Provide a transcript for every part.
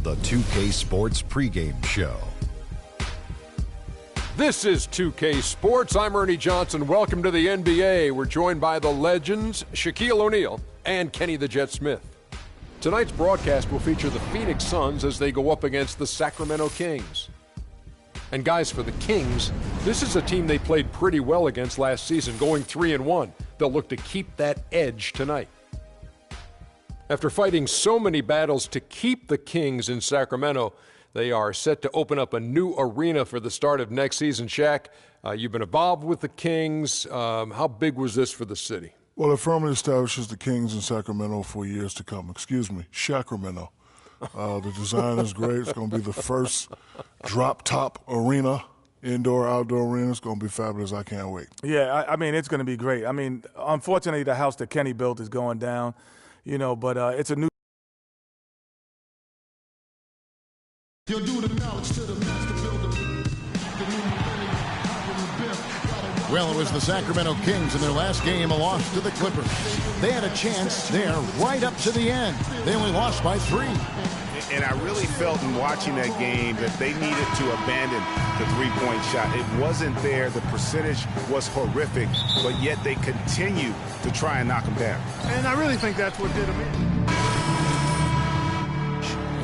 the 2K Sports pregame show. This is 2K Sports. I'm Ernie Johnson. Welcome to the NBA. We're joined by the legends, Shaquille O'Neal and Kenny the Jet Smith. Tonight's broadcast will feature the Phoenix Suns as they go up against the Sacramento Kings. And guys, for the Kings, this is a team they played pretty well against last season, going 3-1. They'll look to keep that edge tonight. After fighting so many battles to keep the Kings in Sacramento, they are set to open up a new arena for the start of next season. Shaq, you've been involved with the Kings. How big was this for the city? Well, it firmly establishes the Kings in Sacramento for years to come. Sacramento. The design is great. It's going to be the first drop-top arena, indoor-outdoor arena. It's going to be fabulous. I can't wait. Yeah, I mean, it's going to be great. I mean, unfortunately, the house that Kenny built is going down, but it's a new. You'll do the knowledge to the master builder. Well, it was the Sacramento Kings in their last game, a loss to the Clippers. They had a chance there right up to the end. They only lost by 3. And I really felt in watching that game that they needed to abandon the three-point shot. It wasn't there. The percentage was horrific, but yet they continue to try and knock them down. And I really think that's what did them in.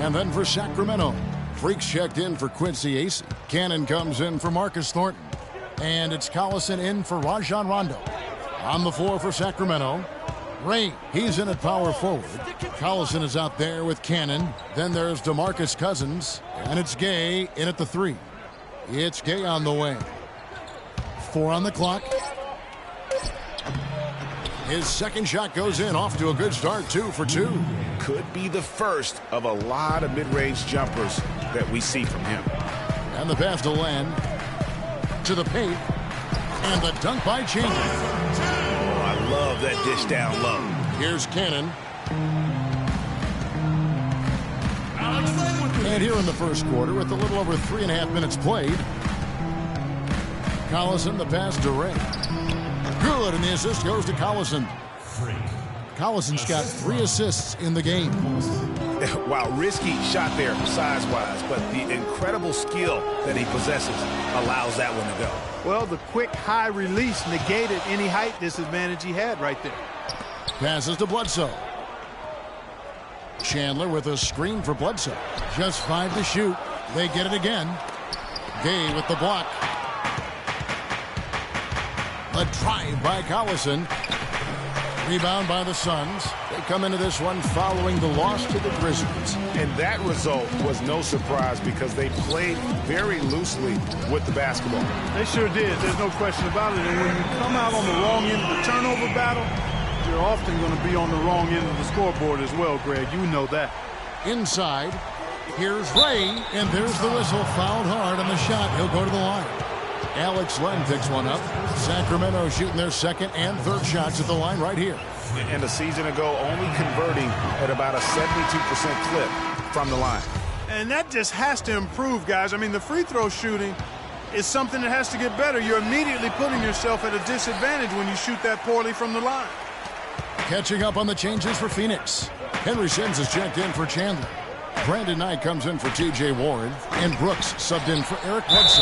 And then for Sacramento, Freaks checked in for Quincy Acey. Cannon comes in for Marcus Thornton. And it's Collison in for Rajon Rondo. On the floor for Sacramento, Ray, he's in at power forward. Collison is out there with Cannon. Then there's DeMarcus Cousins. And it's Gay in at the 3. It's Gay on the way. 4 on the clock. His second shot goes in, off to a good start, 2 for 2. Could be the first of a lot of mid-range jumpers that we see from him. And the pass to Len. To the paint. And the dunk by Chambers. Oh, I love that dish down low. Here's Cannon. And here in the first quarter, with a little over 3.5 minutes played, Collison, the pass to Ray. Good, and the assist goes to Collison. Collison's got 3 assists in the game. Wow, risky shot there size-wise, but the incredible skill that he possesses allows that one to go. Well, the quick high release negated any height disadvantage he had right there. Passes to Bledsoe. Chandler with a screen for Bledsoe. Just 5 to shoot. They get it again. Gay with the block. A drive by Collison. Rebound by the Suns. They come into this one following the loss to the Grizzlies. And that result was no surprise because they played very loosely with the basketball. They sure did. There's no question about it. And when you come out on the wrong end of the turnover battle, you're often going to be on the wrong end of the scoreboard as well, Greg. You know that. Inside, here's Ray, and there's the whistle. Fouled hard on the shot. He'll go to the line. Alex Len picks one up. Sacramento shooting their second and third shots at the line right here. And a season ago, only converting at about a 72% clip from the line. And that just has to improve, guys. I mean, the free throw shooting is something that has to get better. You're immediately putting yourself at a disadvantage when you shoot that poorly from the line. Catching up on the changes for Phoenix. Henry Sims is checked in for Chandler. Brandon Knight comes in for T.J. Warren, and Brooks subbed in for Eric Bledsoe.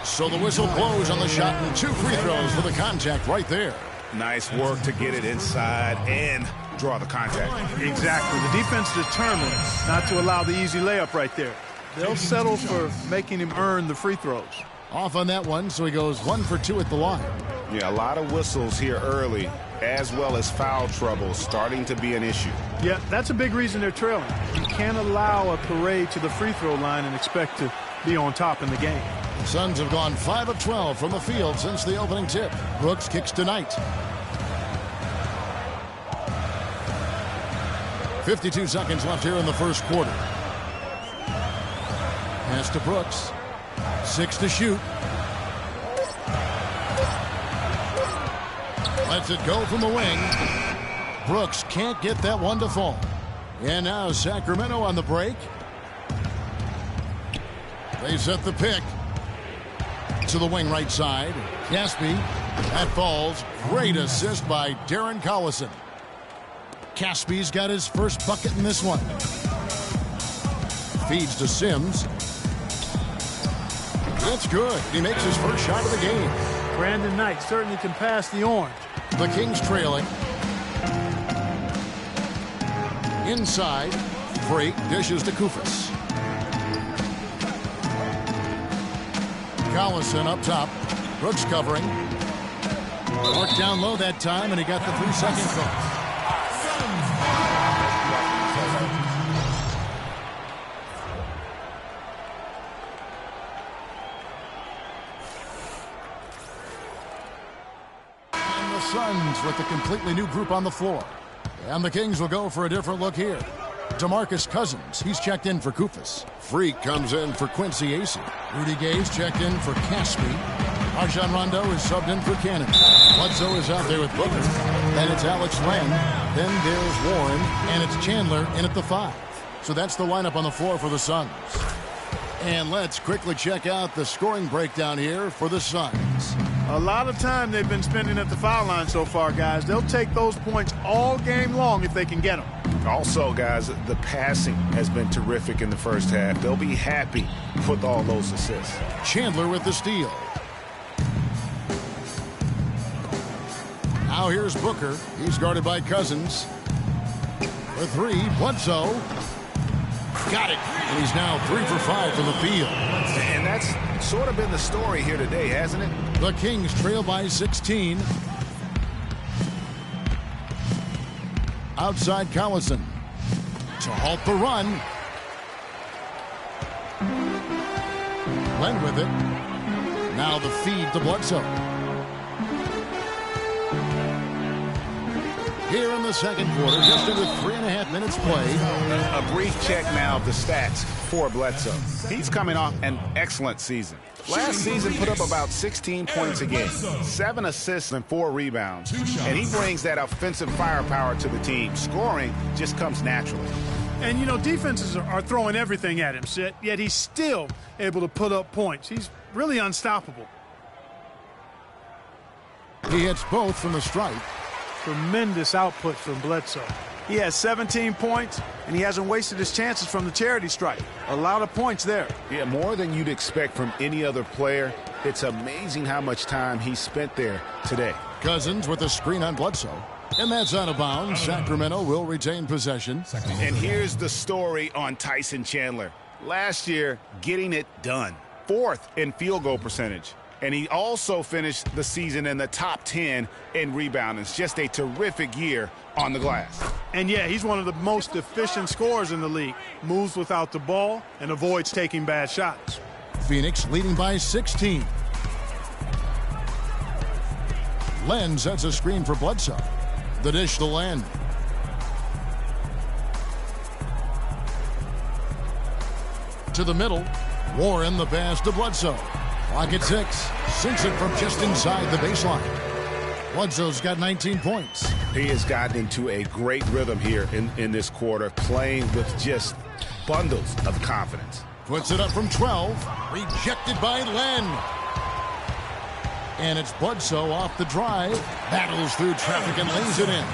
So the whistle blows on the shot, and 2 free throws for the contact right there. Nice work to get it inside and draw the contact. Exactly. The defense determined not to allow the easy layup right there. They'll settle for making him earn the free throws. Off on that one, so he goes 1 for 2 at the line. Yeah, a lot of whistles here early, as well as foul trouble starting to be an issue. Yeah, that's a big reason they're trailing. You can't allow a parade to the free throw line and expect to be on top in the game. The Suns have gone 5 of 12 from the field since the opening tip. Brooks kicks tonight. 52 seconds left here in the first quarter. Pass to Brooks. 6 to shoot. Lets it go from the wing. Brooks can't get that one to fall. And now Sacramento on the break. They set the pick to the wing right side. Caspi, that falls. Great assist by Darren Collison. Caspi's got his first bucket in this one. Feeds to Sims. That's good. He makes his first shot of the game. Brandon Knight certainly can pass the orange. The Kings trailing. Inside. Freak dishes to Kufis. Collison up top. Brooks covering. Marked down low that time, and he got the 3-second call. Suns with a completely new group on the floor. And the Kings will go for a different look here. DeMarcus Cousins, he's checked in for Kufis. Freak comes in for Quincy Acey. Rudy Gay's checked in for Caspi. Rajon Rondo is subbed in for Cannon. Bledsoe is out there with Booker. Then it's Alex Len. Then there's Warren. And it's Chandler in at the 5. So that's the lineup on the floor for the Suns. And let's quickly check out the scoring breakdown here for the Suns. A lot of time they've been spending at the foul line so far, guys. They'll take those points all game long if they can get them. Also, guys, the passing has been terrific in the first half. They'll be happy with all those assists. Chandler with the steal. Now here's Booker. He's guarded by Cousins. For 3, Bledsoe. Got it. And he's now 3 for 5 from the field. And that's sort of been the story here today, hasn't it? The Kings trail by 16. Outside Collison. To halt the run. Len with it. Now the feed to Bledsoe. Here in the second quarter, just under 3.5 minutes played. A brief check now of the stats for Bledsoe. He's coming off an excellent season. Last season put up about 16 points a game, 7 assists and 4 rebounds. And he brings that offensive firepower to the team. Scoring just comes naturally. And, you know, defenses are throwing everything at him, Sid, yet he's still able to put up points. He's really unstoppable. He hits both from the stripe. Tremendous output from Bledsoe. He has 17 points, and he hasn't wasted his chances from the charity stripe. A lot of points there. Yeah, more than you'd expect from any other player. It's amazing how much time he spent there today. Cousins with a screen on Bledsoe. And that's out of bounds. Sacramento will retain possession. And here's the story on Tyson Chandler. Last year, getting it done. 4th in field goal percentage. And he also finished the season in the top 10 in rebounding. It's just a terrific year on the glass. And yeah, he's one of the most efficient scorers in the league. Moves without the ball and avoids taking bad shots. Phoenix leading by 16. Len sets a screen for Bledsoe. The dish to Len. To the middle. Warren the pass to Bledsoe. Clock at 6. Sinks it from just inside the baseline. Bledsoe's got 19 points. He has gotten into a great rhythm here in this quarter, playing with just bundles of confidence. Puts it up from 12. Rejected by Len. And it's Bledsoe off the drive. Battles through traffic and lays it in.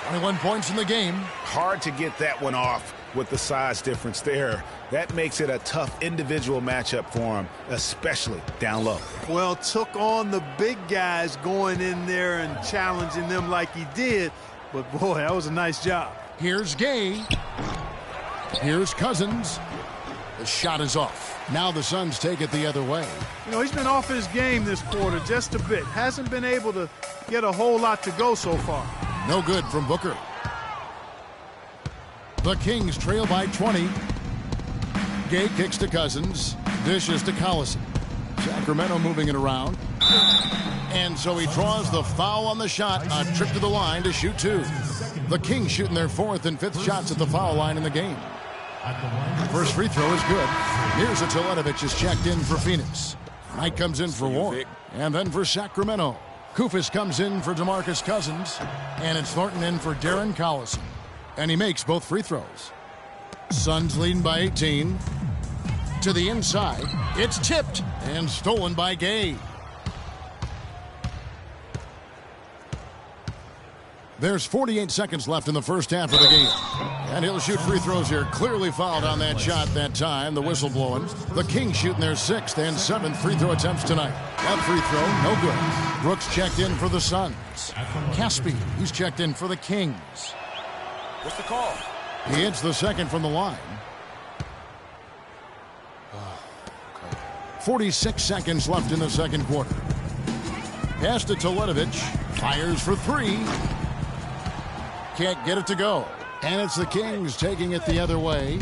21 points in the game. Hard to get that one off with the size difference there. That makes it a tough individual matchup for him, especially down low. Well, took on the big guys going in there and challenging them like he did. But, boy, that was a nice job. Here's Gay. Here's Cousins. The shot is off. Now the Suns take it the other way. You know, he's been off his game this quarter just a bit. Hasn't been able to get a whole lot to go so far. No good from Booker. The Kings trail by 20. Gay kicks to Cousins. Dishes to Collison. Sacramento moving it around. And so he draws the foul on the shot. A trip to the line to shoot 2. The Kings shooting their 4th and 5th shots at the foul line in the game. First free throw is good. Here's a Teletovic is checked in for Phoenix. Knight comes in for Warren. And then for Sacramento. Kufis comes in for DeMarcus Cousins. And it's Thornton in for Darren Collison. And he makes both free throws. Suns leading by 18. To the inside. It's tipped and stolen by Gay. There's 48 seconds left in the first half of the game. And he'll shoot free throws here. Clearly fouled on that shot that time. The whistle blowing. The Kings shooting their 6th and 7th free throw attempts tonight. That free throw, no good. Brooks checked in for the Suns. Caspi, he's checked in for the Kings. What's the call? He hits the second from the line. 46 seconds left in the second quarter. Pass to Teletovic. Fires for 3. Can't get it to go. And it's the Kings taking it the other way.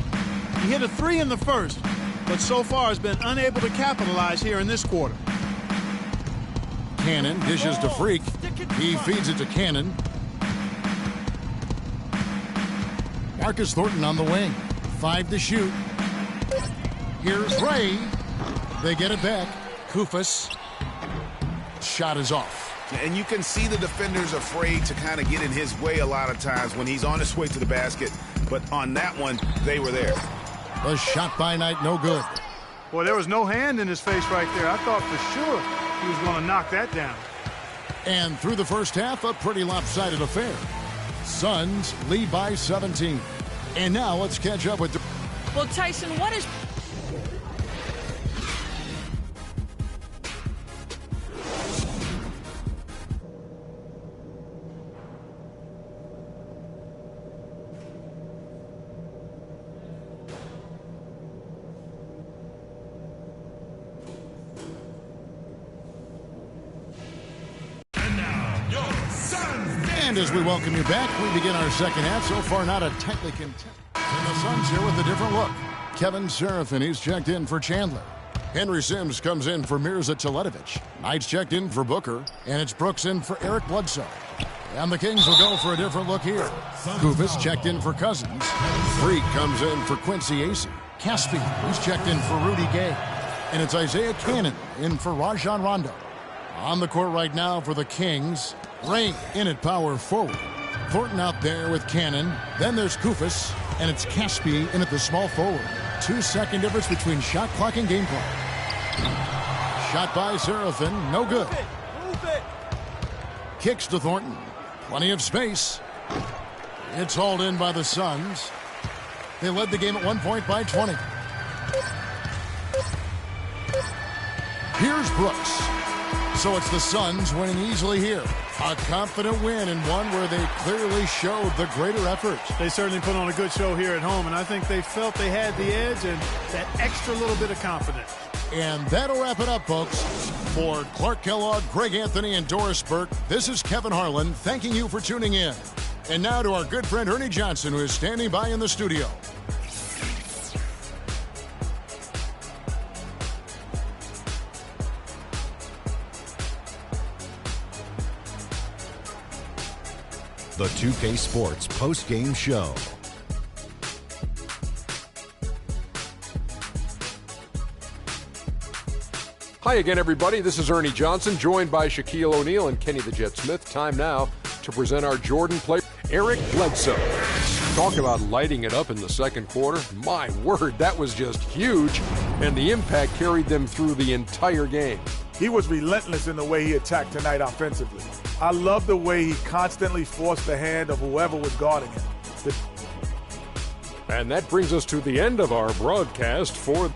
He hit a 3 in the first, but so far has been unable to capitalize here in this quarter. Cannon dishes to Freak. He feeds it to Cannon. Marcus Thornton on the wing. 5 to shoot. Here's Ray. They get it back. Kufas. Shot is off. And you can see the defenders afraid to kind of get in his way a lot of times when he's on his way to the basket. But on that one, they were there. The shot by Knight, no good. Boy, there was no hand in his face right there. I thought for sure he was going to knock that down. And through the first half, a pretty lopsided affair. Suns lead by 17. And now let's catch up with... Well, Tyson, what is... And as we welcome you back, we begin our second half. So far, not a tightly contested. And the Suns here with a different look. Kevin Serafin, he's checked in for Chandler. Henry Sims comes in for Mirza Teletovic. Knight's checked in for Booker. And it's Brooks in for Eric Bledsoe. And the Kings will go for a different look here. Kufas checked in for Cousins. Freak comes in for Quincy Acey. Caspi, he's checked in for Rudy Gay. And it's Isaiah Cannon in for Rajon Rondo. On the court right now for the Kings. Ray in at power forward. Thornton out there with Cannon. Then there's Kufas, and it's Caspi in at the small forward. 2-second difference between shot clock and game clock. Shot by Serafin, no good. Move it. Kicks to Thornton. Plenty of space. It's hauled in by the Suns. They led the game at 1 point by 20. Here's Brooks. So it's the Suns winning easily here. A confident win and one where they clearly showed the greater effort. They certainly put on a good show here at home, and I think they felt they had the edge and that extra little bit of confidence. And that'll wrap it up, folks. For Clark Kellogg, Greg Anthony, and Doris Burke, this is Kevin Harlan thanking you for tuning in. And now to our good friend Ernie Johnson, who is standing by in the studio. The 2K Sports post-game show. Hi again, everybody. This is Ernie Johnson, joined by Shaquille O'Neal and Kenny the Jet Smith. Time now to present our Jordan player, Eric Bledsoe. Talk about lighting it up in the second quarter. My word, that was just huge, and the impact carried them through the entire game. He was relentless in the way he attacked tonight offensively. I love the way he constantly forced the hand of whoever was guarding him. And that brings us to the end of our broadcast for...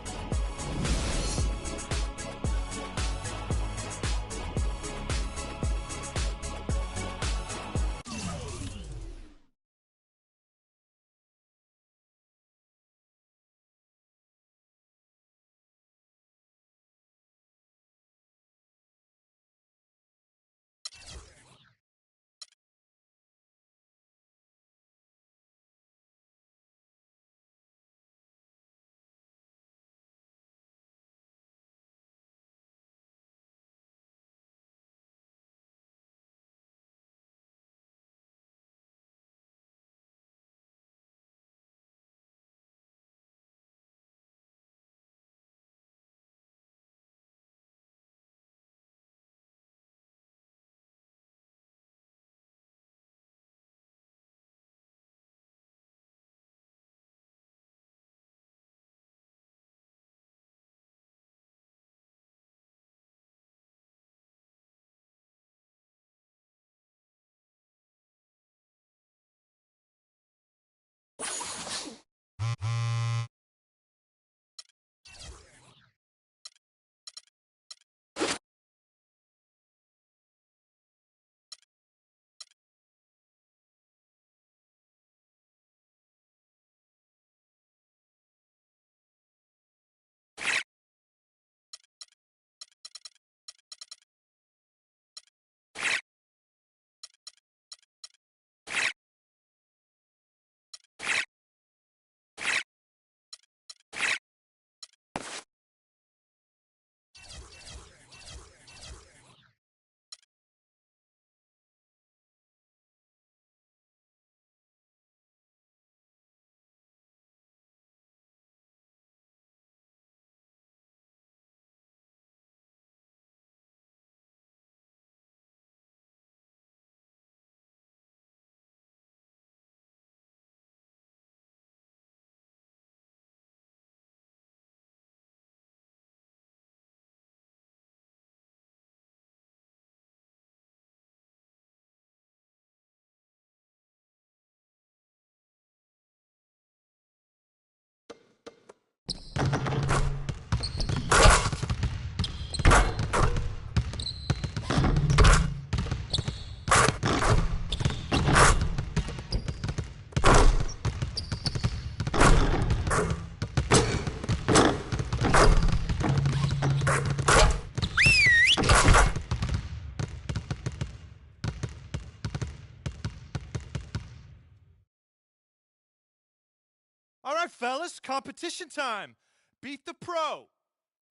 All right, fellas, competition time. Beat the pro.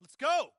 Let's go.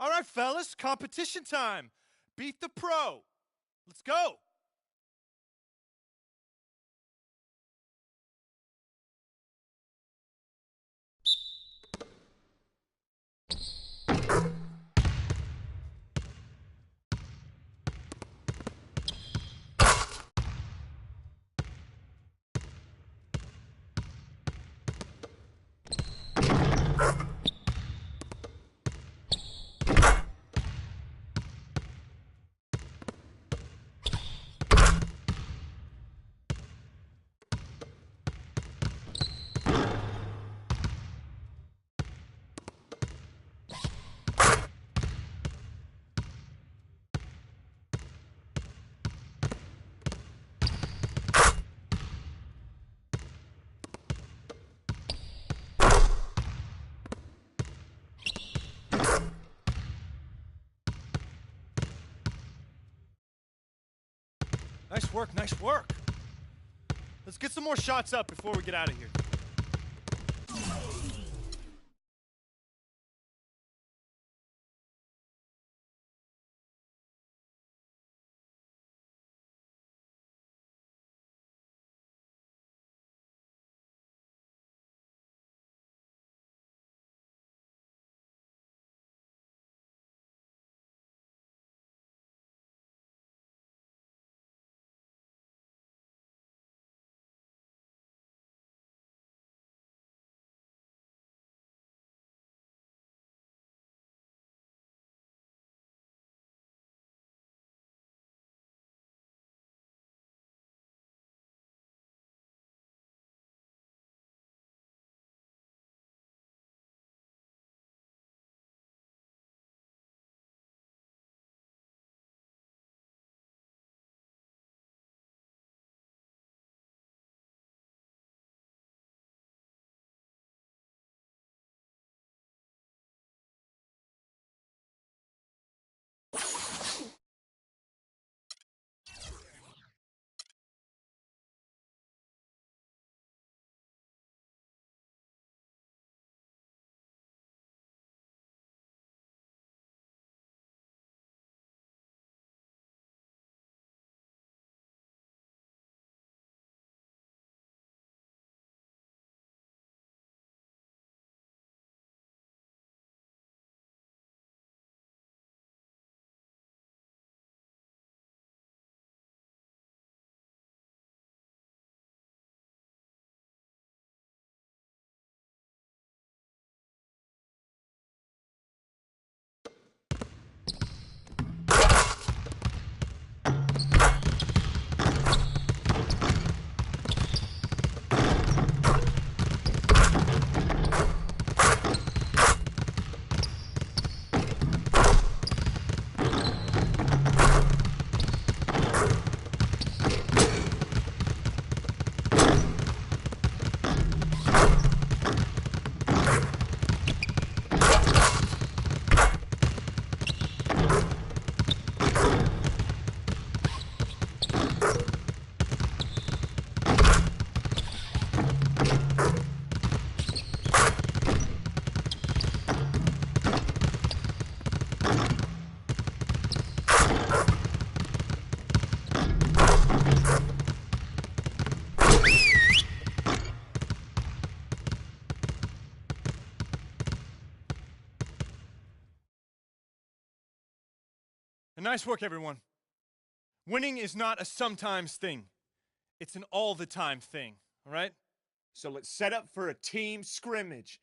All right, fellas, competition time. Beat the pro. Let's go. Nice work, nice work. Let's get some more shots up before we get out of here. Nice work, everyone. Winning is not a sometimes thing. It's an all-the-time thing, all right? So let's set up for a team scrimmage.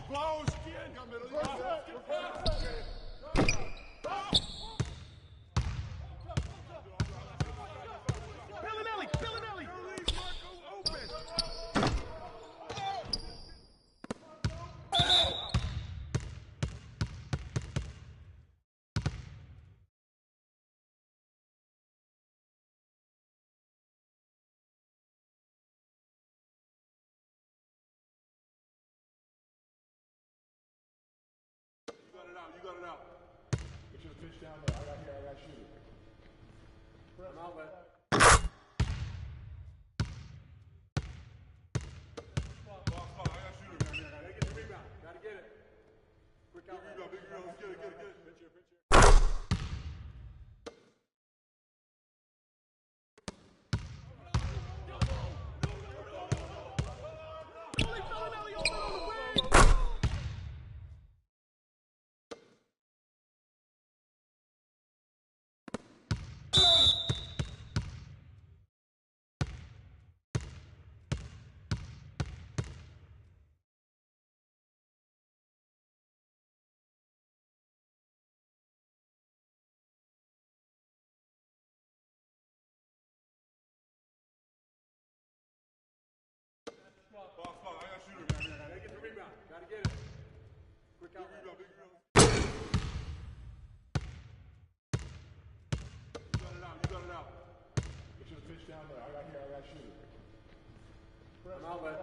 Close. You got it out. Get your pitch down there. I got shoot it. Press outlet. Spot. I got shoot it, man. Gotta get the rebound. Gotta get it. Quick outlet. Big rebound. Let's get it. Pitch here. Spot. I got shoot it, man. Gotta get the rebound. Gotta get it. Quick outlet. Big rebound. You got it out. Get your pitch down there. I got shoot it. Press outlet.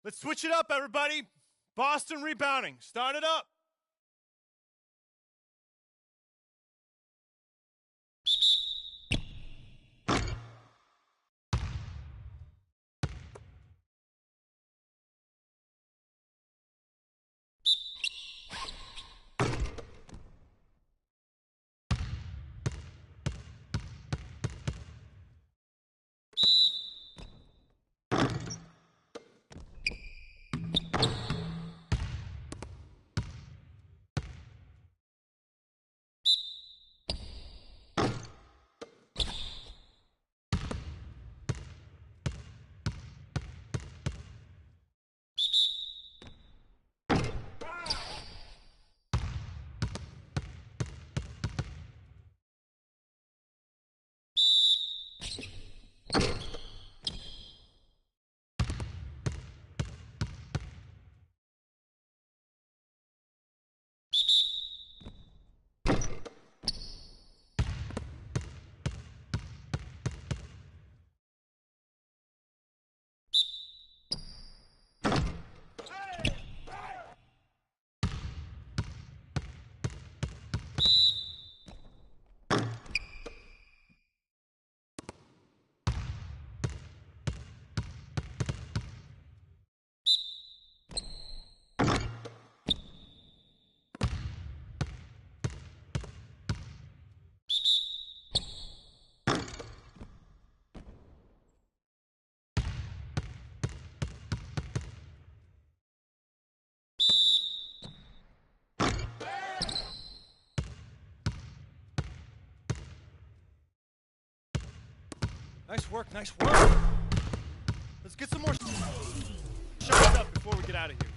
Let's switch it up, everybody. Boston rebounding. Start it up. Nice work. Let's get some more shots up before we get out of here.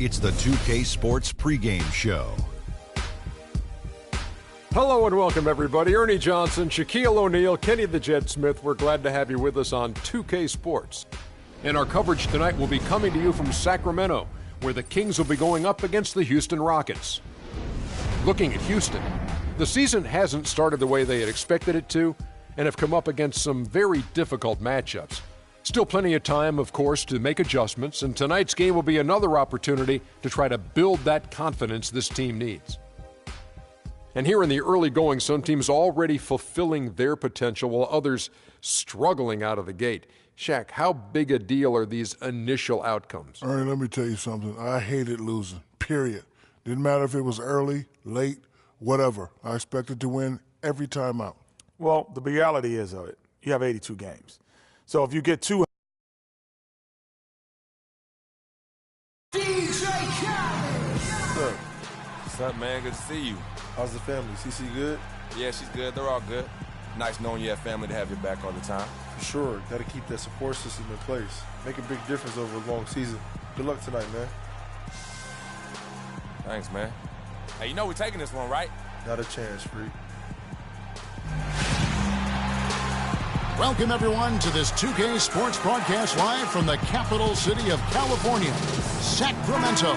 It's the 2K Sports pregame show. Hello and welcome, everybody. Ernie Johnson, Shaquille O'Neal, Kenny the Jet Smith. We're glad to have you with us on 2K Sports. And our coverage tonight will be coming to you from Sacramento, where the Kings will be going up against the Houston Rockets. Looking at Houston, the season hasn't started the way they had expected it to, and have come up against some very difficult matchups. Still plenty of time, of course, to make adjustments, and tonight's game will be another opportunity to try to build that confidence this team needs. And here in the early going, some teams already fulfilling their potential while others struggling out of the gate. Shaq, how big a deal are these initial outcomes? Ernie, let me tell you something. I hated losing, period. Didn't matter if it was early, late, whatever. I expected to win every time out. Well, the reality is of it, you have 82 games. So if you get two. DJ Khaled! What's up, man? Good to see you. How's the family? CC good? Yeah, she's good. They're all good. Nice knowing you have family to have your back all the time. For sure. Got to keep that support system in place. Make a big difference over a long season. Good luck tonight, man. Thanks, man. Hey, you know we're taking this one, right? Not a chance, Freak. Welcome, everyone, to this 2K Sports broadcast live from the capital city of California, Sacramento.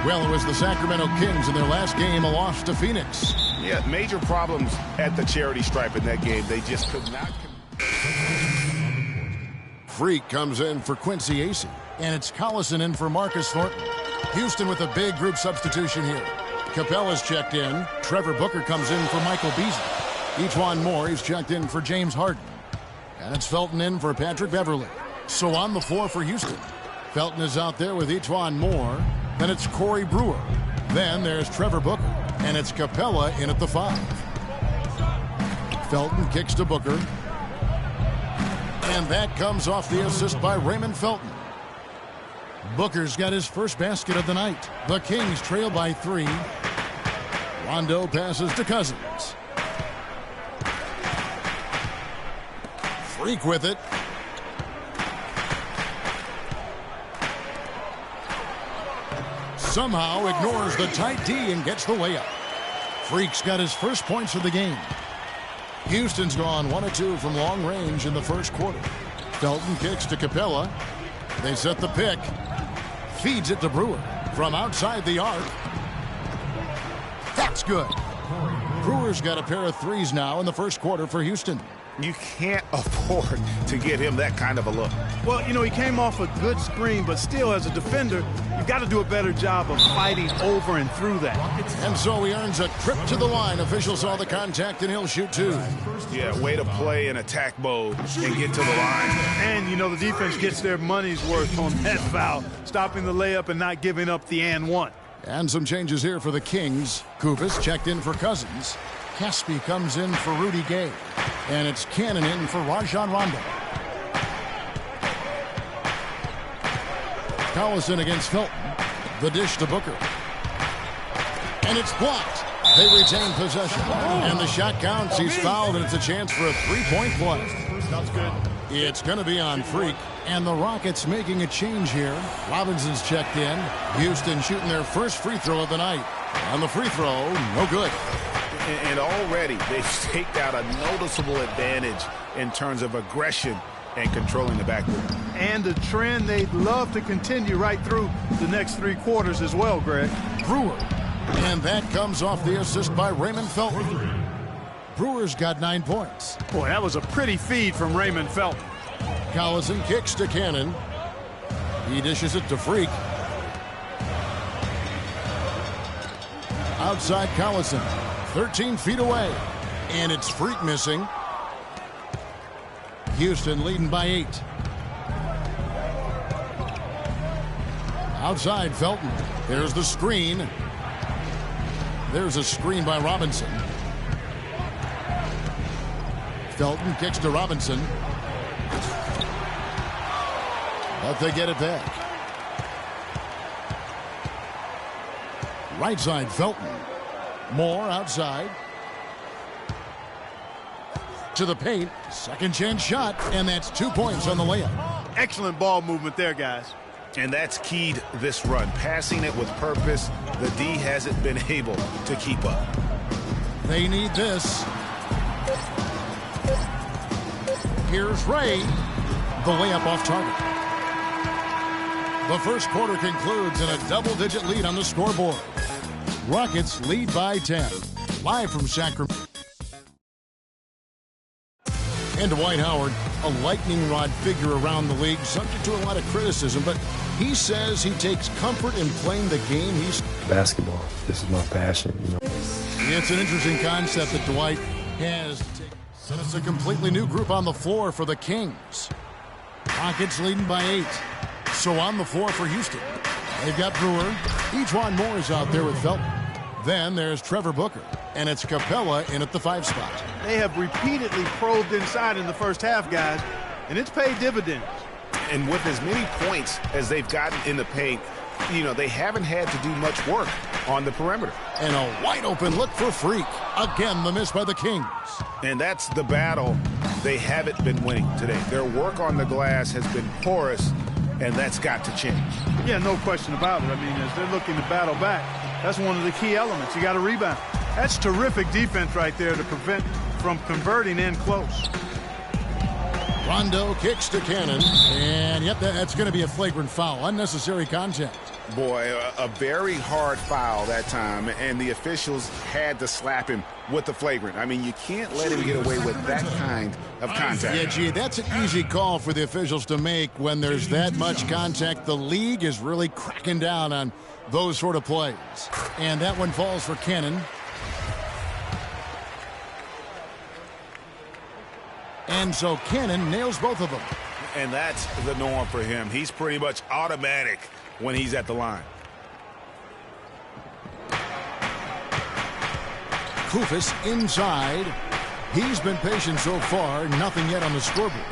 Well, it was the Sacramento Kings in their last game, a loss to Phoenix. Yeah, major problems at the charity stripe in that game. They just could not. Freak comes in for Quincy Acey, and it's Collison in for Marcus Thornton. Houston with a big group substitution here. Capella's checked in. Trevor Booker comes in for Michael Beasley. Ejuan Moore is checked in for James Harden. And it's Felton in for Patrick Beverley. So on the floor for Houston, Felton is out there with Ejuan Moore. Then it's Corey Brewer. Then there's Trevor Booker. And it's Capella in at the 5. Felton kicks to Booker. And that comes off the assist by Raymond Felton. Booker's got his first basket of the night. The Kings trail by 3. Rondo passes to Cousins. Freak with it. Somehow ignores the tight D and gets the layup. Freak's got his first points of the game. Houston's gone 1 of 2 from long range in the first quarter. Felton kicks to Capella. They set the pick. Feeds it to Brewer from outside the arc. That's good. Brewer's got a pair of threes now in the first quarter for Houston. You can't afford to get him that kind of a look. Well, you know, he came off a good screen, but still, as a defender, you've got to do a better job of fighting over and through that. And so he earns a trip to the line. Officials saw the contact, and he'll shoot 2. Yeah, way to play in attack mode and get to the line. And, you know, the defense gets their money's worth on that foul, stopping the layup and not giving up the and one. And some changes here for the Kings. Kubas checked in for Cousins. Caspi comes in for Rudy Gay. And it's Cannon in for Rajon Rondo. Collison against Felton. The dish to Booker. And it's blocked. They retain possession. And the shot counts. He's fouled, and it's a chance for a 3-point play. Sounds good. It's going to be on Freak. And the Rockets making a change here. Robinson's checked in. Houston shooting their first free throw of the night. On the free throw, no good. And already they've staked out a noticeable advantage in terms of aggression and controlling the backcourt. And a trend they'd love to continue right through the next 3 quarters as well, Greg. Brewer. And that comes off the assist by Raymond Felton. Brewer's got 9 points. Boy, that was a pretty feed from Raymond Felton. Collison kicks to Cannon. He dishes it to Freak. Outside Collison. 13 feet away. And it's Freak missing. Houston leading by 8. Outside Felton. There's the screen. There's a screen by Robinson. Felton kicks to Robinson. But they get it back. Right side Felton. Moore outside. To the paint. Second chance shot. And that's 2 points on the layup. Excellent ball movement there, guys. And that's keyed this run. Passing it with purpose. The D hasn't been able to keep up. They need this. Here's Ray. The layup off target. The first quarter concludes in a double-digit lead on the scoreboard. Rockets lead by 10. Live from Sacramento. And Dwight Howard, a lightning rod figure around the league, subject to a lot of criticism, but he says he takes comfort in playing the game. He's basketball. This is my passion, you know. It's an interesting concept that Dwight has taken. So it's a completely new group on the floor for the Kings. Rockets leading by 8. So on the floor for Houston. They've got Brewer. Ejuan Moore is out there with Felton. Then there's Trevor Booker. And it's Capella in at the 5 spot. They have repeatedly probed inside in the first half, guys, and it's paid dividends. And with as many points as they've gotten in the paint, you know, they haven't had to do much work on the perimeter. And a wide open look for Freak. Again, the miss by the Kings. And that's the battle they haven't been winning today. Their work on the glass has been porous, and that's got to change. Yeah, no question about it. I mean, as they're looking to battle back, that's one of the key elements. You got to rebound. That's terrific defense right there to prevent from converting in close. Rondo kicks to Cannon, and yep, that's going to be a flagrant foul. Unnecessary contact. Boy, a very hard foul that time, and the officials had to slap him with the flagrant. I mean, you can't let him get away with that kind of contact. Yeah, gee, that's an easy call for the officials to make when there's that much contact. The league is really cracking down on those sort of plays. And that one falls for Cannon. And so Cannon nails both of them. And that's the norm for him. He's pretty much automatic when he's at the line. Kufis inside. He's been patient so far. Nothing yet on the scoreboard.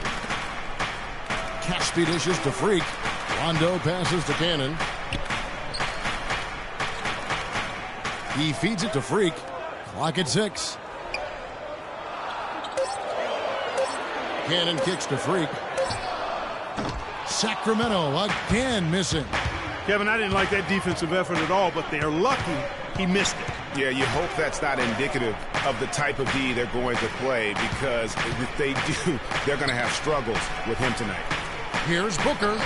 Caspi dishes to Freak. Rondo passes to Cannon. He feeds it to Freak. Clock at 6. Cannon kicks to Freak. Sacramento again missing. Kevin, I didn't like that defensive effort at all, but they're lucky he missed it. Yeah, you hope that's not indicative of the type of D they're going to play, because if they do, they're going to have struggles with him tonight. Here's Booker.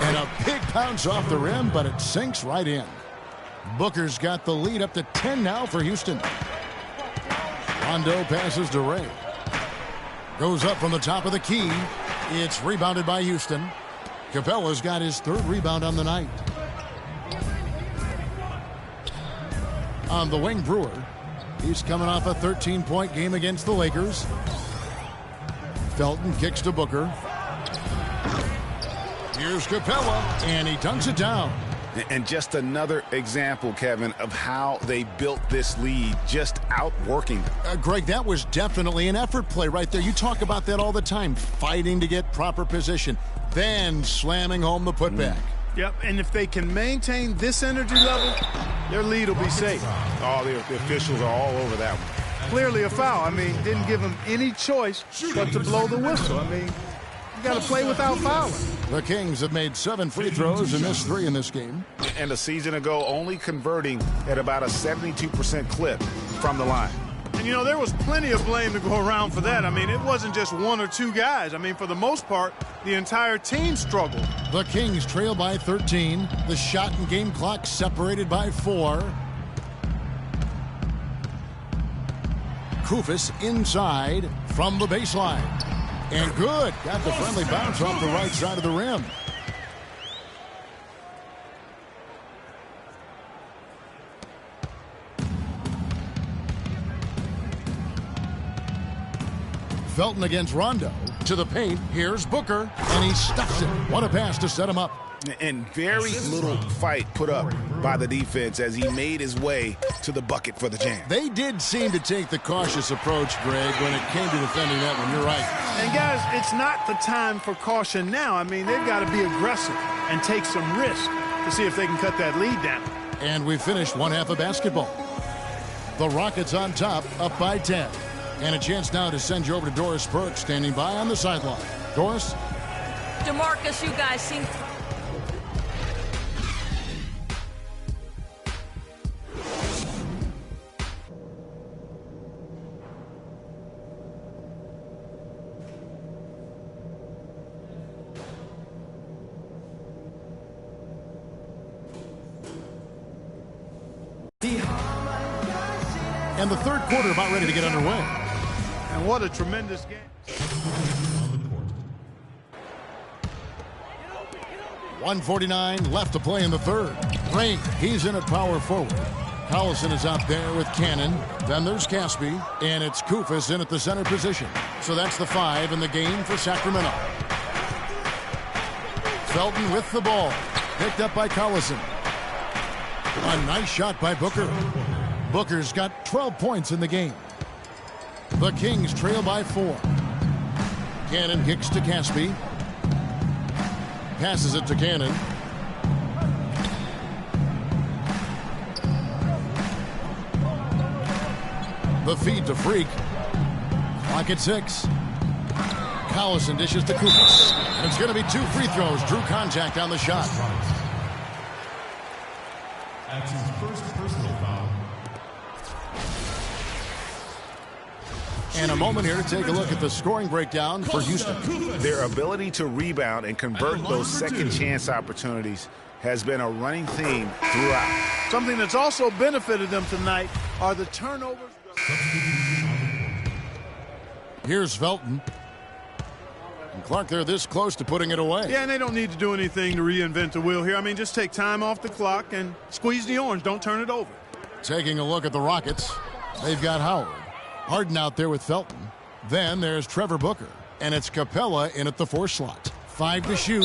And a big bounce off the rim, but it sinks right in. Booker's got the lead up to 10 now for Houston. Rondo passes to Ray. Goes up from the top of the key. It's rebounded by Houston. Capella's got his 3rd rebound on the night. On the wing, Brewer. He's coming off a 13-point game against the Lakers. Felton kicks to Booker. Here's Capella, and he dunks it down. And just another example, Kevin, of how they built this lead, just outworking them. Greg, that was definitely an effort play right there. You talk about that all the time, fighting to get proper position, then slamming home the putback. Yep, and if they can maintain this energy level, their lead will be safe. Oh, the officials are all over that one. Clearly a foul. I mean, didn't give them any choice but to blow the whistle. I mean, you got to play without fouling. The Kings have made 7 free throws and missed 3 in this game. And a season ago, only converting at about a 72% clip from the line. And, you know, there was plenty of blame to go around for that. I mean, it wasn't just 1 or 2 guys. I mean, for the most part, the entire team struggled. The Kings trail by 13. The shot and game clock separated by 4. Kufis inside from the baseline. And good. Got the friendly bounce off the right side of the rim. Felton against Rondo. To the paint. Here's Booker. And he stuffs it. What a pass to set him up. And very little fight put up by the defense as he made his way to the bucket for the jam. They did seem to take the cautious approach, Greg, when it came to defending that one. You're right. And, guys, it's not the time for caution now. I mean, they've got to be aggressive and take some risk to see if they can cut that lead down. And we finished one half of basketball. The Rockets on top, up by 10. And a chance now to send you over to Doris Burke, standing by on the sideline. Doris? DeMarcus, you guys seem... And the third quarter about ready to get underway. And what a tremendous game. 1:49 left to play in the third. Rain, he's in at power forward. Collison is out there with Cannon. Then there's Caspi, and it's Kufis in at the center position. So that's the 5 in the game for Sacramento. Felton with the ball. Picked up by Collison. A nice shot by Booker. Booker's got 12 points in the game. The Kings trail by 4. Cannon kicks to Caspi. Passes it to Cannon. The feed to Freak. Clock at 6. Collison dishes to Kufis. And it's going to be 2 free throws. Drew contact on the shot. That's his first personal foul. And a moment here to take a look at the scoring breakdown for Houston. Their ability to rebound and convert those second chance opportunities has been a running theme throughout. Something that's also benefited them tonight are the turnovers. Here's Felton. And Clark, they're this close to putting it away. Yeah, and they don't need to do anything to reinvent the wheel here. I mean, just take time off the clock and squeeze the orange. Don't turn it over. Taking a look at the Rockets, they've got Howard. Harden out there with Felton. Then there's Trevor Booker. And it's Capella in at the 4 slot. 5 to shoot.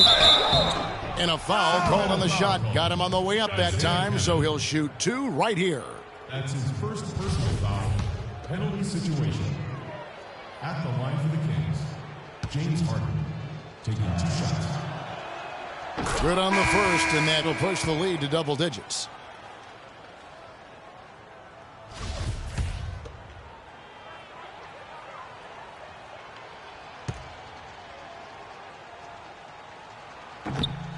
And a foul called on the shot. Got him on the way up that time, so he'll shoot 2 right here. That's his first personal foul. Penalty situation. At the line for the Kings, James Harden taking 2 shots. Good on the first, and that'll push the lead to double digits.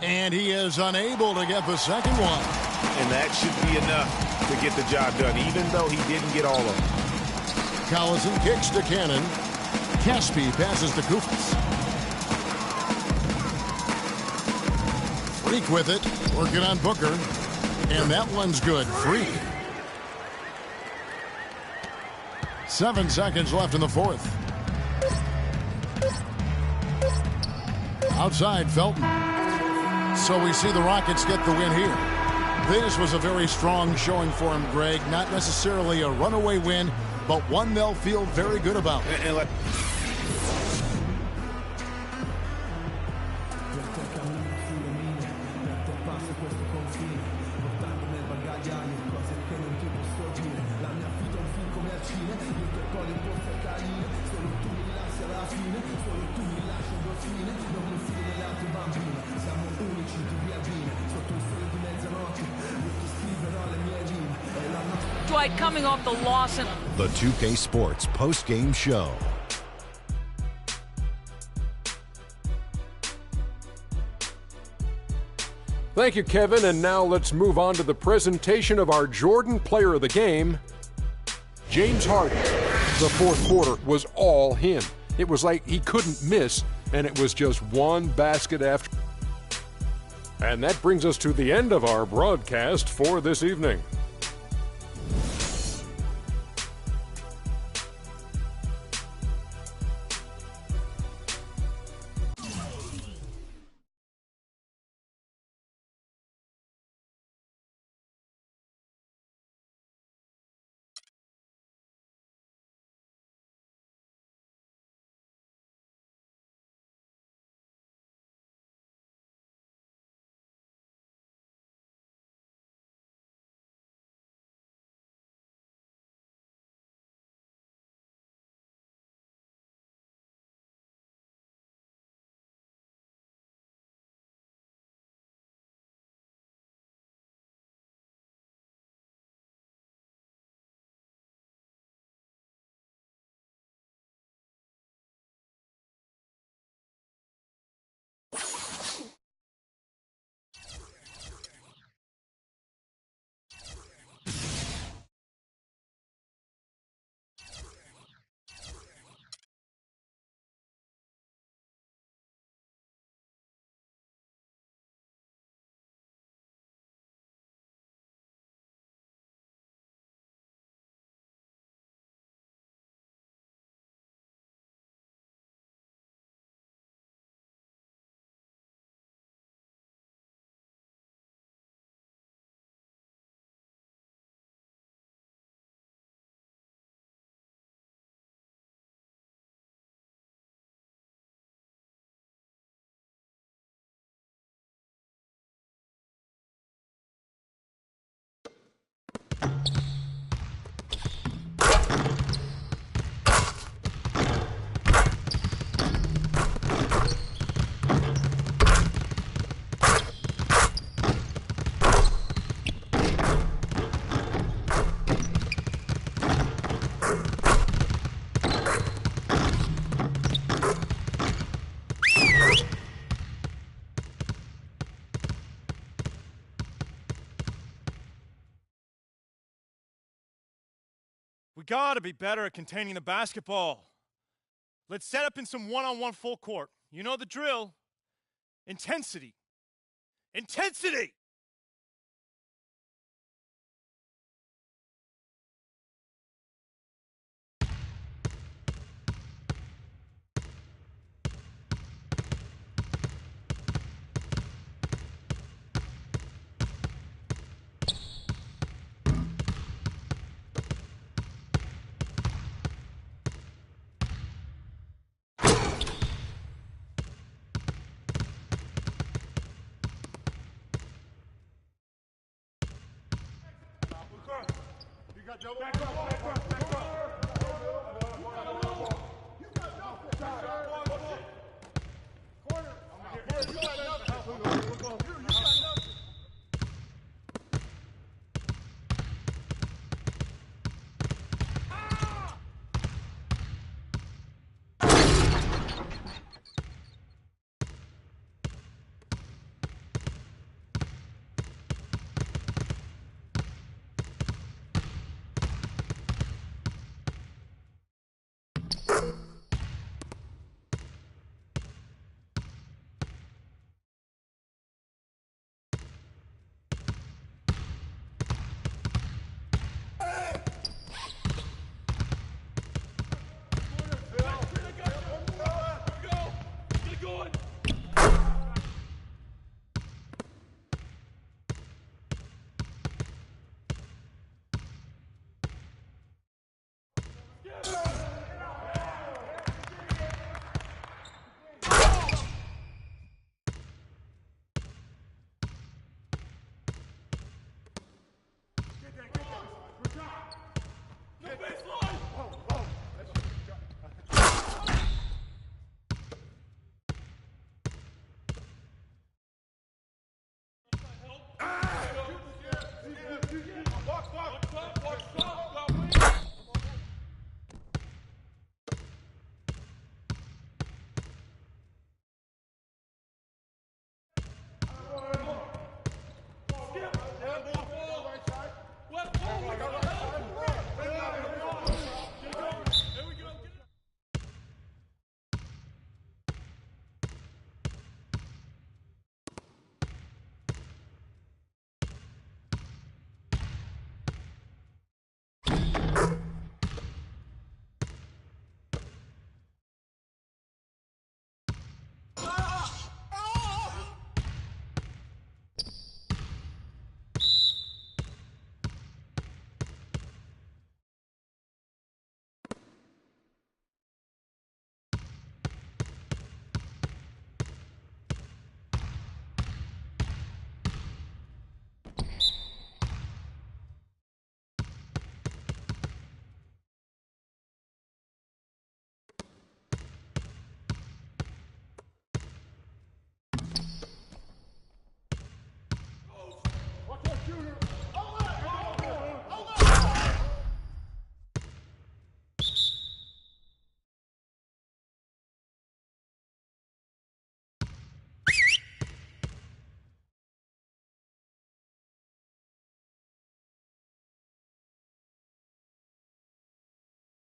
And he is unable to get the second one. And that should be enough to get the job done, even though he didn't get all of it. Collison kicks to Cannon. Caspi passes to Kufis. Freak with it, working on Booker. And that one's good. Freak. 7 seconds left in the fourth. Outside, Felton. So we see the Rockets get the win here. This was a very strong showing for him, Greg. Not necessarily a runaway win, but one they'll feel very good about. Dwight coming off the loss. And The 2K Sports post-game show. Thank you, Kevin. And now let's move on to the presentation of our Jordan Player of the Game, James Harden. The fourth quarter was all him. It was like he couldn't miss, and it was just one basket after. And that brings us to the end of our broadcast for this evening. gotta be better at containing the basketball. Let's set up in some one-on-one full court. You know the drill. Intensity. Intensity!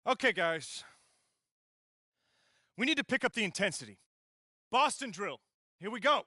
Okay, guys. We need to pick up the intensity. Boston drill. Here we go.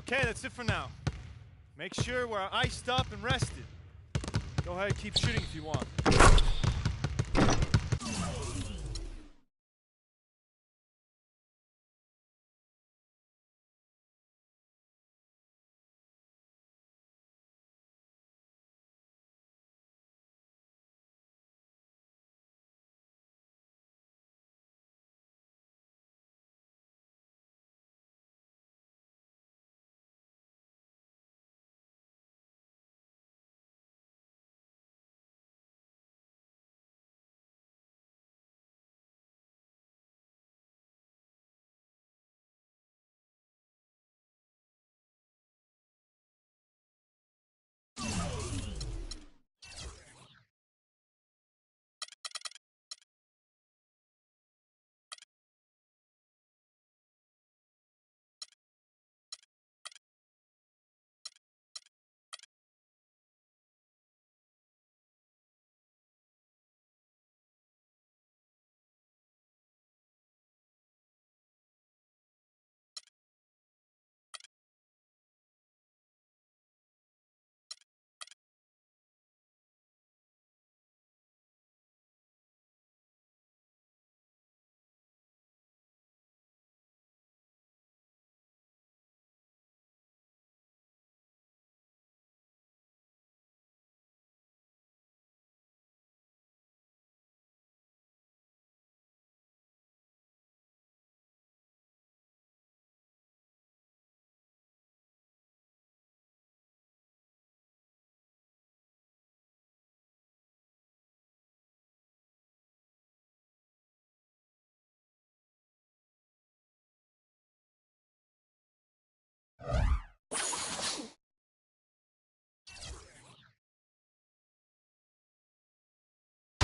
Okay, that's it for now. Make sure we're iced up and rested. Go ahead, keep shooting if you want.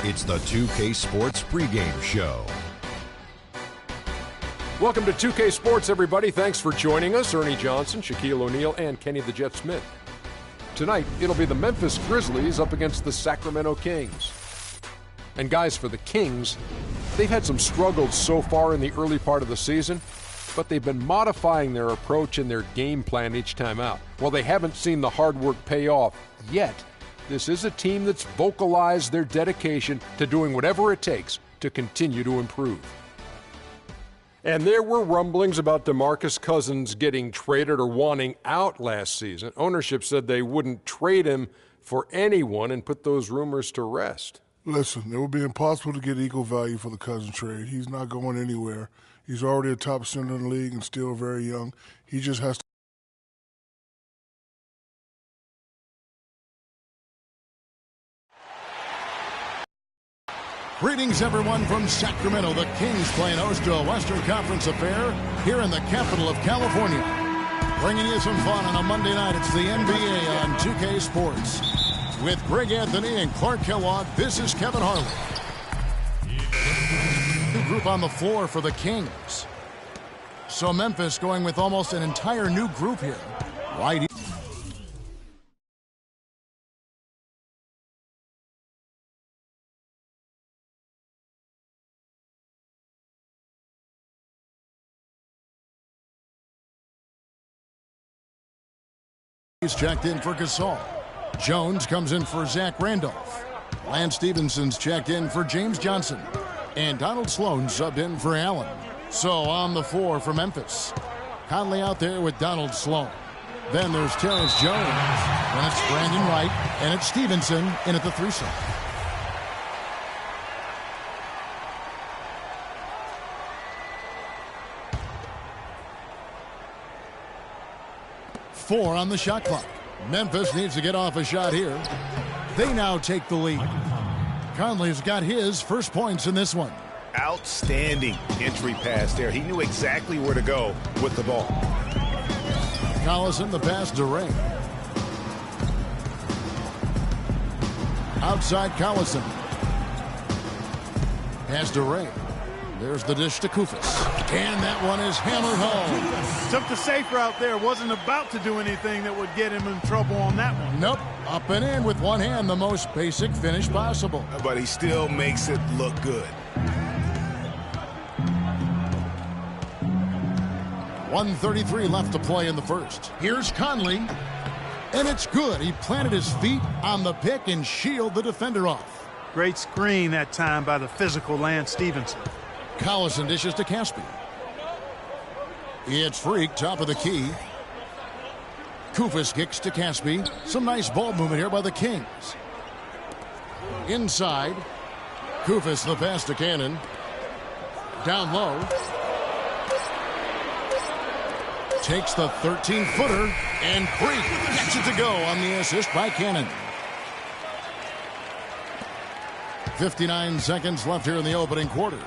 It's the 2K Sports pregame show. Welcome to 2K Sports, everybody. Thanks for joining us. Ernie Johnson, Shaquille O'Neal, and Kenny the Jet Smith. Tonight, it'll be the Memphis Grizzlies up against the Sacramento Kings. And guys, for the Kings, they've had some struggles so far in the early part of the season, but they've been modifying their approach and their game plan each time out. While they haven't seen the hard work pay off yet, this is a team that's vocalized their dedication to doing whatever it takes to continue to improve. And there were rumblings about DeMarcus Cousins getting traded or wanting out last season. Ownership said they wouldn't trade him for anyone and put those rumors to rest. Listen, it would be impossible to get equal value for the Cousins trade. He's not going anywhere. He's already a top center in the league and still very young. He just has to. Greetings, everyone, from Sacramento. The Kings playing host to a Western Conference affair here in the capital of California. Bringing you some fun on a Monday night. It's the NBA on 2K Sports. With Greg Anthony and Clark Kellogg, this is Kevin Harlan. New group on the floor for the Kings. So Memphis going with almost an entire new group here. Right. He's checked in for Gasol. Jones comes in for Zach Randolph. Lance Stevenson's checked in for James Johnson. And Donald Sloan subbed in for Allen. So on the floor for Memphis. Conley out there with Donald Sloan. Then there's Terrence Jones. Then it's Brandon Wright. And it's Stevenson in at the 3 slot. Four on the shot clock. Memphis needs to get off a shot here. They now take the lead. Conley's got his first points in this one. Outstanding entry pass there. He knew exactly where to go with the ball. Collison the pass to Ray. Outside Collison. Pass to Ray. There's the dish to Kufis. And that one is hammered home. Took the safe route there. Wasn't about to do anything that would get him in trouble on that one. Nope. Up and in with one hand, the most basic finish possible. But he still makes it look good. 1:33 left to play in the first. Here's Conley. And it's good. He planted his feet on the pick and shielded the defender off. Great screen that time by the physical Lance Stevenson. Collison dishes to Caspi. It's Freak, top of the key. Kufis kicks to Caspi. Some nice ball movement here by the Kings. Inside. Kufis the pass to Cannon. Down low. Takes the 13-footer, and Freak gets it to go on the assist by Cannon. 59 seconds left here in the opening quarter.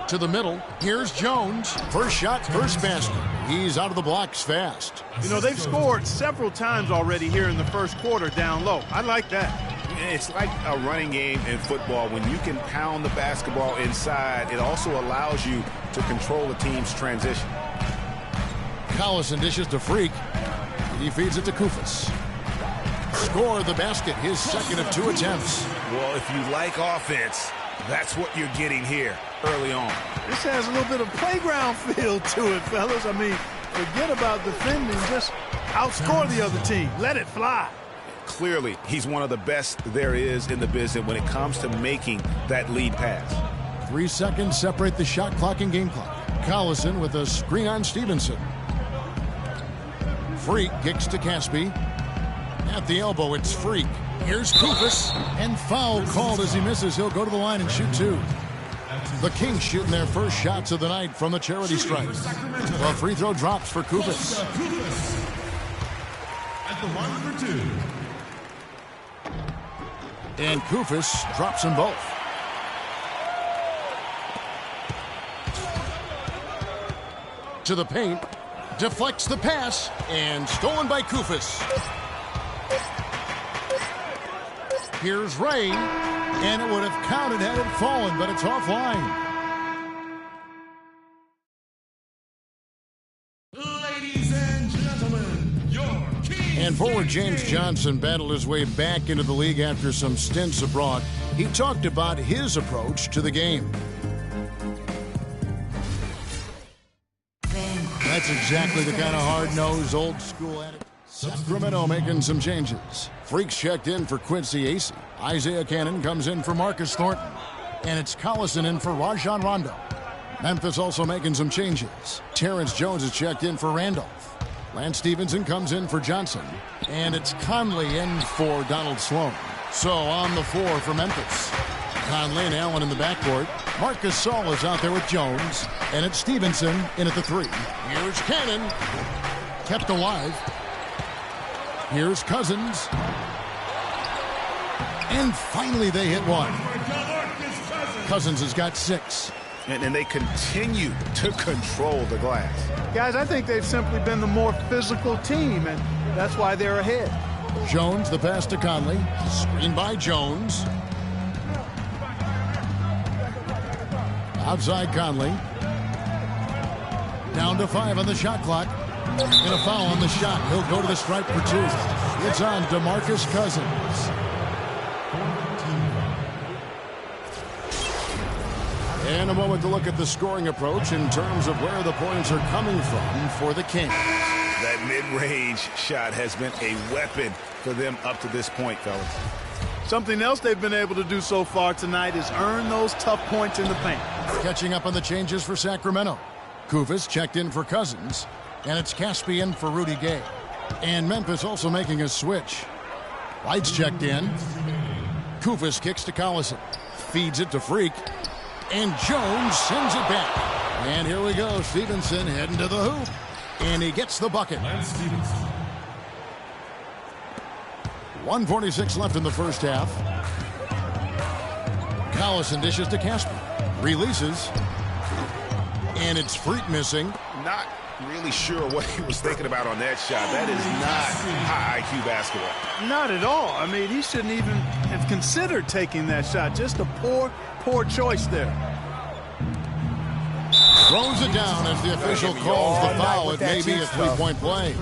To the middle. Here's Jones. First shot, first basket. He's out of the blocks fast. You know, they've scored several times already here in the first quarter down low. I like that. It's like a running game in football. When you can pound the basketball inside, it also allows you to control the team's transition. Collison dishes to Freak. He feeds it to Kufis. Score the basket, his second of 2 attempts. Well, if you like offense, that's what you're getting here early on. This has a little bit of playground feel to it, fellas. I mean, forget about defending. Just outscore the other team. Let it fly. Clearly, he's one of the best there is in the business when it comes to making that lead pass. 3 seconds separate the shot clock and game clock. Collison with a screen on Stevenson. Freak kicks to Caspi. At the elbow, it's Freak. Here's Kufis. And foul called as he misses. He'll go to the line and shoot 2. The Kings shooting their first shots of the night from the charity stripe. The free throw drops for Kufis. At the line for 2. And Kufis drops them both. To the paint. Deflects the pass. And stolen by Kufis. Here's Ray. And it would have counted had it fallen, but it's offline. Ladies and gentlemen, your king. And forward James Johnson battled his way back into the league after some stints abroad. He talked about his approach to the game. That's exactly the kind of hard-nosed, old-school attitude. Sacramento making some changes. Freaks checked in for Quincy Acey. Isaiah Cannon comes in for Marcus Thornton. And it's Collison in for Rajon Rondo. Memphis also making some changes. Terrence Jones is checked in for Randolph. Lance Stevenson comes in for Johnson. And it's Conley in for Donald Sloan. So on the floor for Memphis. Conley and Allen in the backcourt. Marcus Saul is out there with Jones. And it's Stevenson in at the 3. Here's Cannon. Kept alive. Here's Cousins. And finally they hit one. Cousins has got 6. And they continue to control the glass. Guys, I think they've simply been the more physical team, and that's why they're ahead. Jones, the pass to Conley. Screen by Jones. Outside Conley. Down to 5 on the shot clock. And a foul on the shot. He'll go to the stripe for 2. It's on DeMarcus Cousins. And a moment to look at the scoring approach in terms of where the points are coming from for the Kings. That mid-range shot has been a weapon for them up to this point, fellas. Something else they've been able to do so far tonight is earn those tough points in the paint. Catching up on the changes for Sacramento. Kufis checked in for Cousins. And it's Caspi in for Rudy Gay. And Memphis also making a switch. Lights checked in. Kufis kicks to Collison. Feeds it to Freak. And Jones sends it back. And here we go. Stevenson heading to the hoop. And he gets the bucket. 1:46 left in the first half. Collison dishes to Caspi. Releases. And it's Freak missing. Not really sure what he was thinking about on that shot. That is not high IQ basketball. Not at all. I mean, he shouldn't even have considered taking that shot. Just a poor choice there. Throws it down as the official calls the foul. It may be a 3-point play.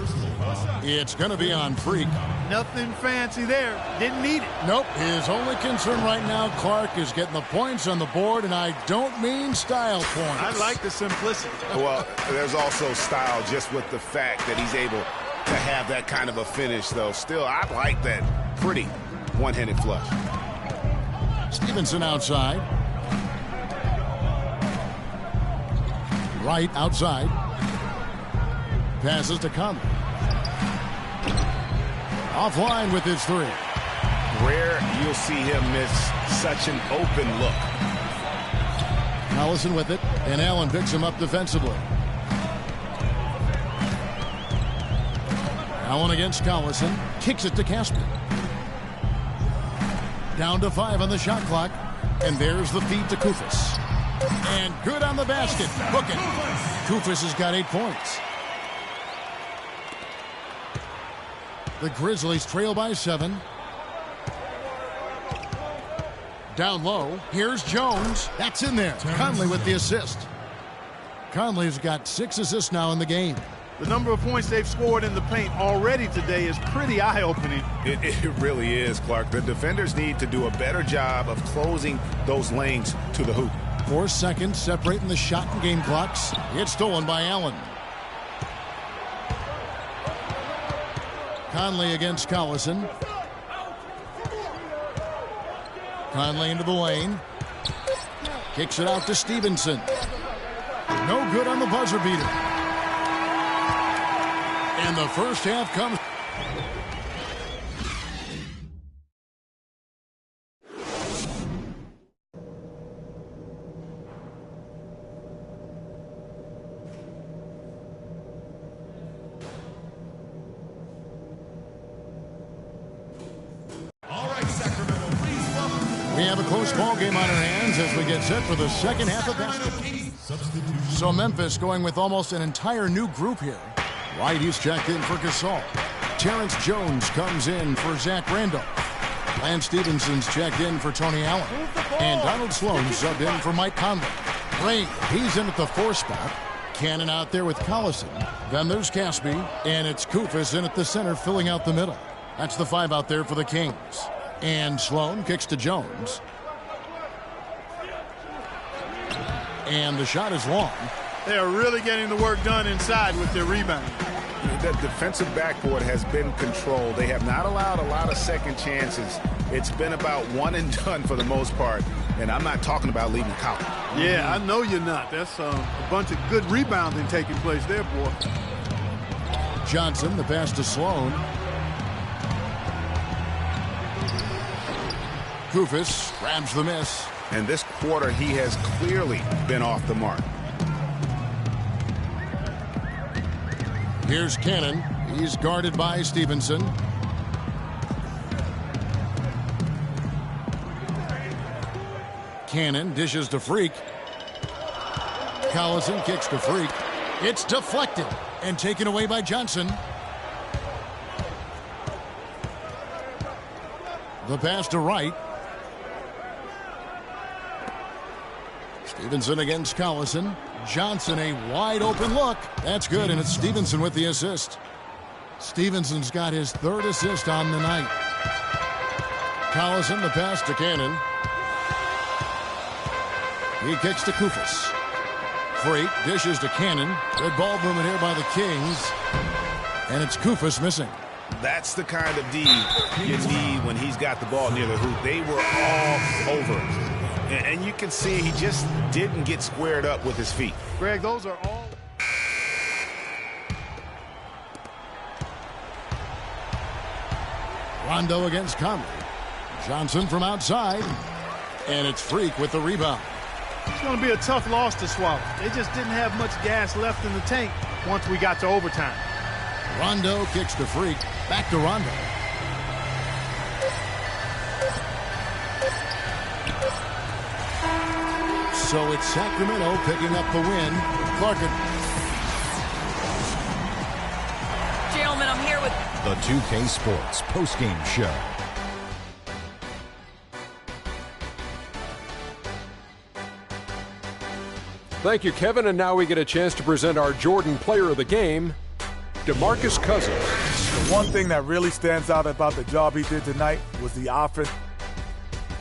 It's going to be on Freak. Nothing fancy there. Didn't need it. Nope. His only concern right now, Clark, is getting the points on the board, and I don't mean style points. I like the simplicity. Well, there's also style just with the fact that he's able to have that kind of a finish, though. Still, I like that pretty one-handed flush. Stevenson outside. Right outside. Passes to Conley. Offline with his three. Rare you'll see him miss such an open look. Collison with it, and Allen picks him up defensively. Allen against Collison, kicks it to Casper. Down to 5 on the shot clock, and there's the feed to Koufos. And good on the basket, book it. Koufos has got 8 points. The Grizzlies trail by 7. Down low, here's Jones. That's in there. Conley with the assist. Conley's got 6 assists now in the game. The number of points they've scored in the paint already today is pretty eye-opening. It really is, Clark. The defenders need to do a better job of closing those lanes to the hoop. 4 seconds separating the shot and game clocks. It's stolen by Allen. Conley against Collison. Conley into the lane. Kicks it out to Stevenson. No good on the buzzer beater. And the first half comes. We have a close ball game on our hands as we get set for the second half of basketball. So Memphis going with almost an entire new group here. White, he's checked in for Gasol. Terrence Jones comes in for Zach Randolph. Lance Stevenson's checked in for Tony Allen. And Donald Sloan subbed in for Mike Conley. Ray, he's in at the 4 spot. Cannon out there with Collison. Then there's Caspi, and it's Koufos in at the center filling out the middle. That's the 5 out there for the Kings. And Sloan kicks to Jones. And the shot is long. They are really getting the work done inside with their rebound. The defensive backboard has been controlled. They have not allowed a lot of second chances. It's been about one and done for the most part. And I'm not talking about leaving Collins. Yeah, I know you're not. That's a bunch of good rebounding taking place there, boy. Johnson, the pass to Sloan. Koufos grabs the miss. And this quarter, he has clearly been off the mark. Here's Cannon. He's guarded by Stevenson. Cannon dishes to Freak. Collison kicks to Freak. It's deflected and taken away by Johnson. The pass to Wright. Stevenson against Collison. Johnson, a wide open look. That's good, and it's Stevenson with the assist. Stevenson's got his 3rd assist on the night. Collison, the pass to Cannon. He kicks to Koufos. Freak dishes to Cannon. Good ball movement here by the Kings. And it's Koufos missing. That's the kind of D you need when he's got the ball near the hoop. They were all over it. And you can see he just didn't get squared up with his feet. Greg, those are all. Rondo against Conley. Johnson from outside. And it's Freak with the rebound. It's going to be a tough loss to swallow. They just didn't have much gas left in the tank once we got to overtime. Rondo kicks to Freak. Back to Rondo. So it's Sacramento picking up the win. Clarkin. Gentlemen, I'm here with the 2K Sports postgame show. Thank you, Kevin. And now we get a chance to present our Jordan Player of the Game, DeMarcus Cousins. The one thing that really stands out about the job he did tonight was the offense.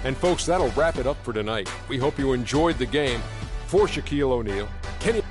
And folks, that'll wrap it up for tonight. We hope you enjoyed the game. For Shaquille O'Neal, Kenny